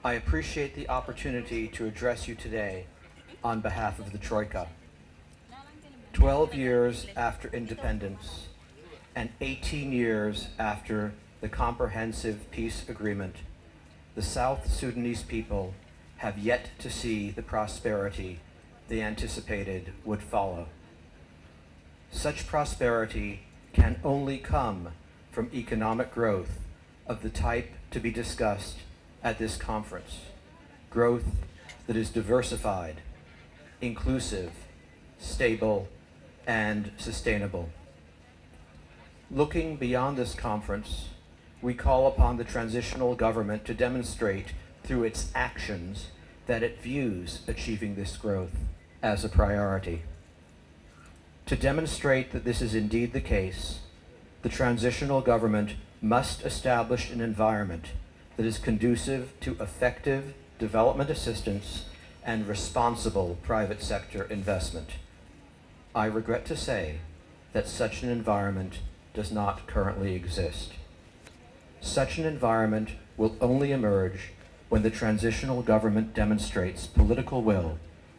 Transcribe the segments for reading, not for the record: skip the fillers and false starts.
I appreciate the opportunity to address you today on behalf of the Troika. 12 years after independence and 18 years after the comprehensive peace agreement, the South Sudanese people have yet to see the prosperity they anticipated would follow. Such prosperity can only come from economic growth of the type to be discussed at this conference. Growth that is diversified, inclusive, stable, and sustainable. Looking beyond this conference, we call upon the transitional government to demonstrate through its actions that it views achieving this growth as a priority. To demonstrate that this is indeed the case, the transitional government must establish an environment that is conducive to effective development assistance and responsible private sector investment. I regret to say that such an environment does not currently exist. Such an environment will only emerge when the transitional government demonstrates political will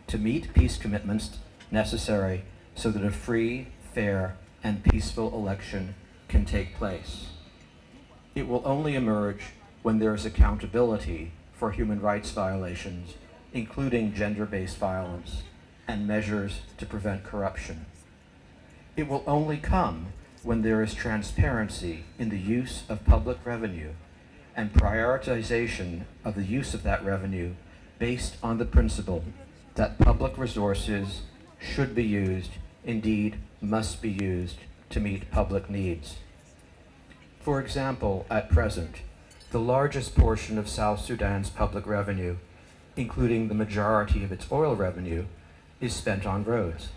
to meet peace commitments necessary so that a free, fair, and peaceful election can take place. It will only emerge when there is accountability for human rights violations, including gender-based violence, and measures to prevent corruption. It will only come when there is transparency in the use of public revenue and prioritization of the use of that revenue based on the principle that public resources should be used, indeed must be used, to meet public needs. For example, at present, the largest portion of South Sudan's public revenue, including the majority of its oil revenue, is spent on roads.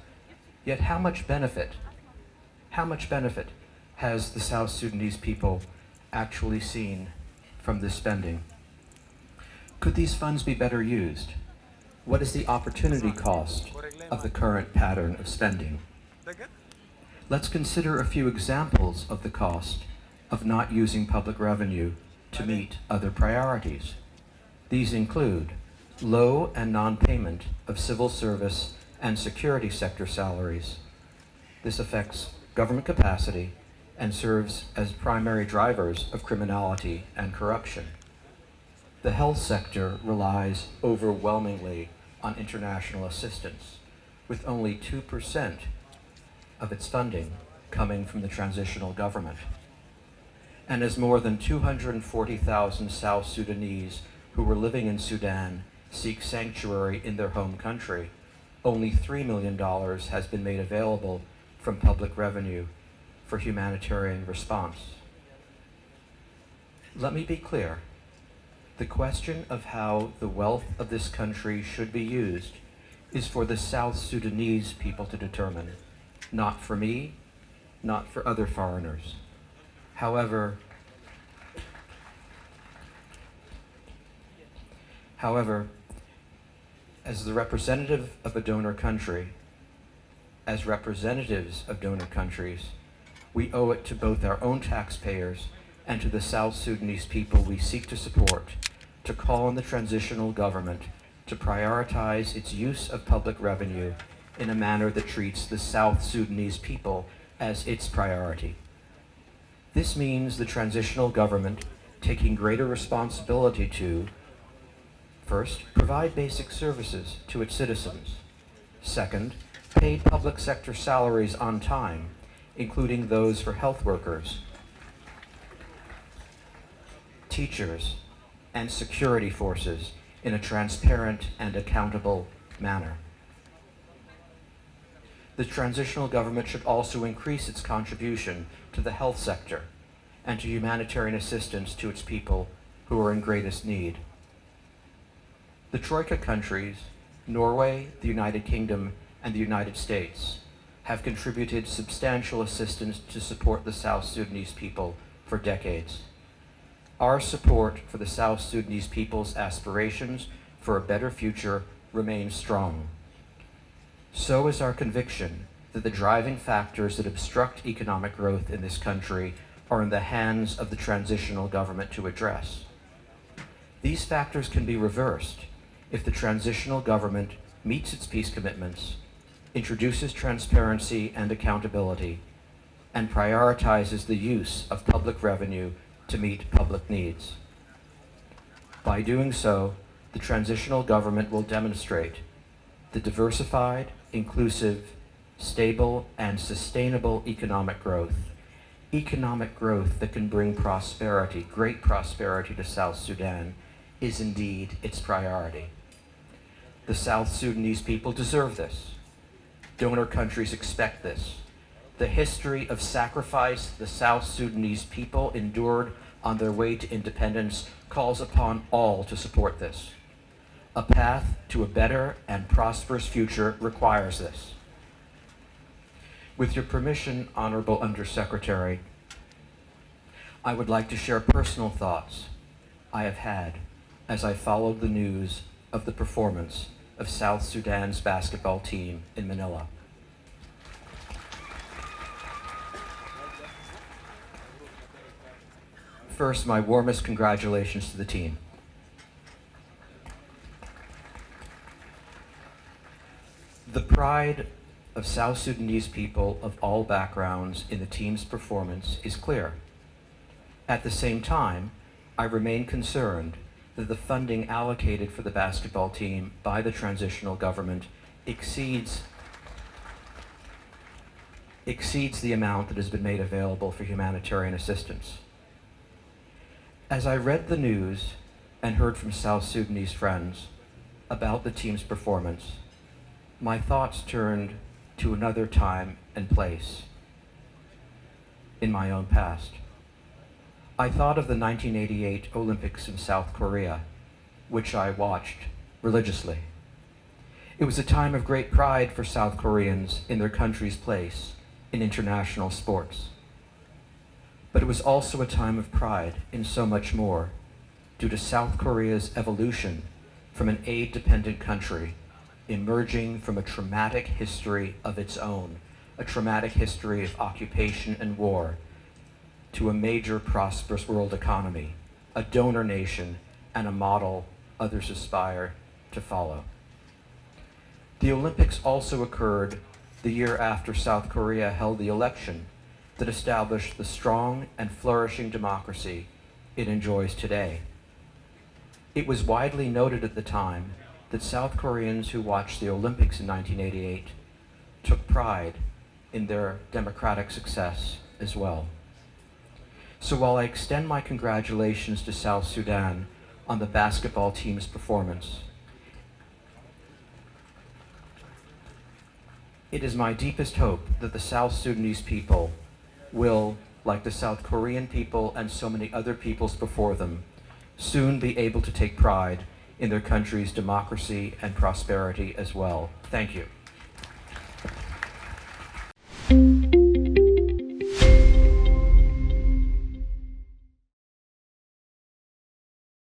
Yet how much benefit has the South Sudanese people actually seen from this spending? Could these funds be better used? What is the opportunity cost of the current pattern of spending? Let's consider a few examples of the cost of not using public revenue to meet other priorities. These include low and non-payment of civil service and security sector salaries. This affects government capacity and serves as primary drivers of criminality and corruption. The health sector relies overwhelmingly on international assistance, with only 2% of its funding coming from the transitional government. And as more than 240,000 South Sudanese who were living in Sudan seek sanctuary in their home country, only $3 million has been made available from public revenue for humanitarian response. Let me be clear. The question of how the wealth of this country should be used is for the South Sudanese people to determine, not for me, not for other foreigners. However, as the representative of a donor country, as representatives of donor countries, we owe it to both our own taxpayers and to the South Sudanese people we seek to support to call on the transitional government to prioritize its use of public revenue in a manner that treats the South Sudanese people as its priority. This means the transitional government taking greater responsibility to, first, provide basic services to its citizens. Second, pay public sector salaries on time, including those for health workers, teachers, and security forces in a transparent and accountable manner. The transitional government should also increase its contribution to the health sector and to humanitarian assistance to its people who are in greatest need. The Troika countries, Norway, the United Kingdom, and the United States, have contributed substantial assistance to support the South Sudanese people for decades. Our support for the South Sudanese people's aspirations for a better future remains strong. So is our conviction that the driving factors that obstruct economic growth in this country are in the hands of the transitional government to address. These factors can be reversed if the transitional government meets its peace commitments, introduces transparency and accountability, and prioritizes the use of public revenue to meet public needs. By doing so, the transitional government will demonstrate the diversified, inclusive, stable, and sustainable economic growth that can bring prosperity, great prosperity to South Sudan, is indeed its priority. The South Sudanese people deserve this. Donor countries expect this. The history of sacrifice the South Sudanese people endured on their way to independence calls upon all to support this. A path to a better and prosperous future requires this. With your permission, Honorable Undersecretary, I would like to share personal thoughts I have had as I followed the news of the performance of South Sudan's basketball team in Manila. First, my warmest congratulations to the team. The pride of South Sudanese people of all backgrounds in the team's performance is clear. At the same time, I remain concerned that the funding allocated for the basketball team by the transitional government exceeds the amount that has been made available for humanitarian assistance. As I read the news and heard from South Sudanese friends about the team's performance, my thoughts turned to another time and place in my own past. I thought of the 1988 Olympics in South Korea, which I watched religiously. It was a time of great pride for South Koreans in their country's place in international sports. But it was also a time of pride in so much more, due to South Korea's evolution from an aid-dependent country emerging from a traumatic history of its own, a traumatic history of occupation and war, to a major prosperous world economy, a donor nation, and a model others aspire to follow. The Olympics also occurred the year after South Korea held the election that established the strong and flourishing democracy it enjoys today. It was widely noted at the time that South Koreans who watched the Olympics in 1988 took pride in their democratic success as well. So while I extend my congratulations to South Sudan on the basketball team's performance, it is my deepest hope that the South Sudanese people will, like the South Korean people and so many other peoples before them, soon be able to take pride in their country's democracy and prosperity as well. Thank you.